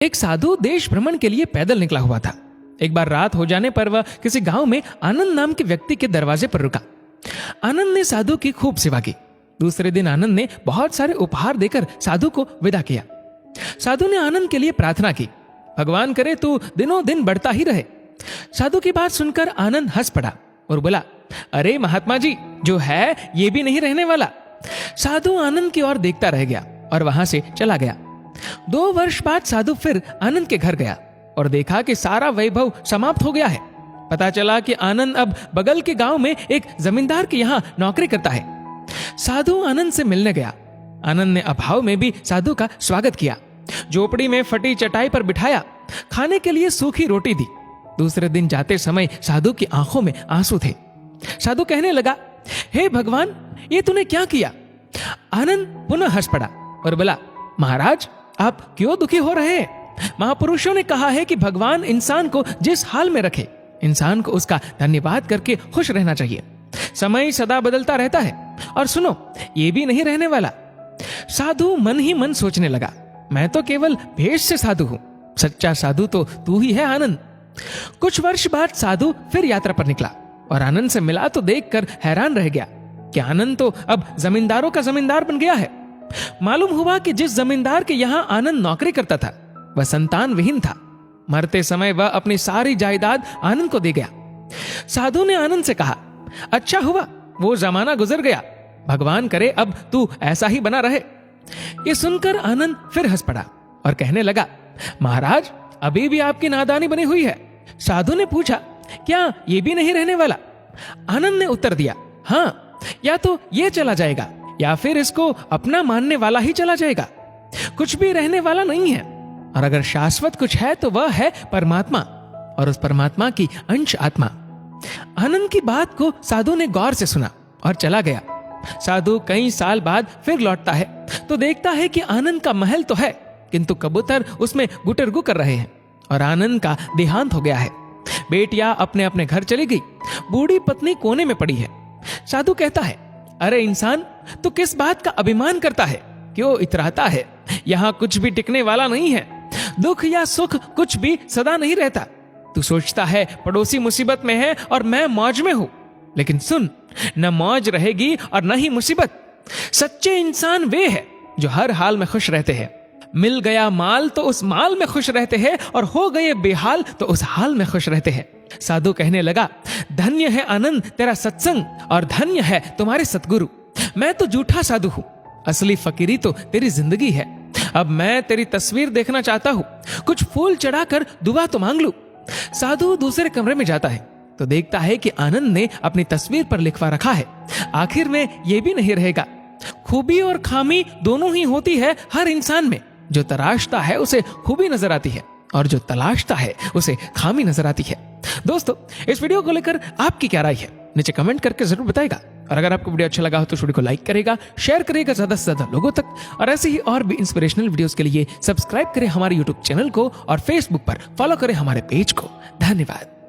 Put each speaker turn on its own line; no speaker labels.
एक साधु देश भ्रमण के लिए पैदल निकला हुआ था। एक बार रात हो जाने पर वह किसी गांव में आनंद नाम के व्यक्ति के दरवाजे पर रुका। आनंद ने साधु की खूब सेवा की। दूसरे दिन आनंद ने बहुत सारे उपहार देकर साधु को विदा किया। साधु ने आनंद के लिए प्रार्थना की, भगवान करे तू दिनों दिन बढ़ता ही रहे। साधु की बात सुनकर आनंद हंस पड़ा और बोला, अरे महात्मा जी, जो है ये भी नहीं रहने वाला। साधु आनंद की ओर देखता रह गया और वहां से चला गया। 2 वर्ष बाद साधु फिर आनंद के घर गया और देखा कि सारा वैभव समाप्त हो गया है। पता चला कि आनंद अब बगल के गांव में एक जमींदार के यहाँ नौकरी करता है। साधु आनंद से मिलने गया। आनंद ने अभाव में भी साधु का स्वागत किया, झोपड़ी में फटी चटाई पर बिठाया, खाने के लिए सूखी रोटी दी। दूसरे दिन जाते समय साधु की आंखों में आंसू थे। साधु कहने लगा, हे भगवान, ये तूने क्या किया? आनंद पुनः हंस पड़ा और बोला, महाराज, आप क्यों दुखी हो रहे हैं? महापुरुषों ने कहा है कि भगवान इंसान को जिस हाल में रखे, इंसान को उसका धन्यवाद करके खुश रहना चाहिए। समय सदा बदलता रहता है और सुनो, ये भी नहीं रहने वाला। साधु मन ही मन सोचने लगा, मैं तो केवल भेष से साधु हूं, सच्चा साधु तो तू ही है आनंद। कुछ वर्ष बाद साधु फिर यात्रा पर निकला और आनंद से मिला तो देखकर हैरान रह गया कि आनंद तो अब जमींदारों का जमींदार बन गया है। मालूम हुआ कि जिस जमींदार के यहाँ आनंद नौकरी करता था वह संतान विहीन था। मरते समय वह अपनी सारी जायदाद आनंद को दे गया। साधु ने आनंद से कहा, अच्छा हुआ वो जमाना गुजर गया, भगवान करे अब तू ऐसा ही बना रहे। ये सुनकर आनंद फिर हंस पड़ा और कहने लगा, महाराज, अभी भी आपकी नादानी बनी हुई है। साधु ने पूछा, क्या ये भी नहीं रहने वाला? आनंद ने उत्तर दिया, हाँ, या तो ये चला जाएगा या फिर इसको अपना मानने वाला ही चला जाएगा। कुछ भी रहने वाला नहीं है, और अगर शाश्वत कुछ है तो वह है परमात्मा और उस परमात्मा की अंश आत्मा। आनंद की बात को साधु ने गौर से सुना और चला गया। साधु कई साल बाद फिर लौटता है तो देखता है कि आनंद का महल तो है, किंतु कबूतर उसमें गुटरगु कर रहे हैं और आनंद का देहांत हो गया है। बेटियां अपने अपने घर चली गई, बूढ़ी पत्नी कोने में पड़ी है। साधु कहता है, अरे इंसान, तू किस बात का अभिमान करता है? क्यों इतराता है? यहाँ कुछ भी टिकने वाला नहीं है। दुख या सुख कुछ भी सदा नहीं रहता। तू सोचता है पड़ोसी मुसीबत में है और मैं मौज में हूं, लेकिन सुन, न मौज रहेगी और न ही मुसीबत। सच्चे इंसान वे है जो हर हाल में खुश रहते हैं। मिल गया माल तो उस माल में खुश रहते हैं और हो गए बेहाल तो उस हाल में खुश रहते हैं। साधु कहने लगा, धन्य है आनंद तेरा सत्संग और धन्य है तुम्हारे सतगुरु। मैं तो झूठा साधु हूं, असली फकीरी तो तेरी जिंदगी है। अब मैं तेरी तस्वीर देखना चाहता हूं, कुछ फूल चढ़ाकर दुआ तो मांग लूं। साधु दूसरे कमरे में जाता है तो देखता है कि आनंद ने अपनी तस्वीर पर लिखवा रखा है, आखिर में यह भी नहीं रहेगा। खूबी और खामी दोनों ही होती है हर इंसान में। जो तराशता है उसे खूबी नजर आती है और जो तलाशता है उसे खामी नजर आती है। दोस्तों, इस वीडियो को लेकर आपकी क्या राय है नीचे कमेंट करके जरूर बताएगा। और अगर आपको वीडियो अच्छा लगा हो तो वीडियो को लाइक करेगा, शेयर करेगा ज्यादा से ज्यादा लोगों तक। और ऐसे ही और भी इंस्पिरेशनल वीडियोस के लिए सब्सक्राइब करें हमारे यूट्यूब चैनल को और फेसबुक पर फॉलो करें हमारे पेज को। धन्यवाद।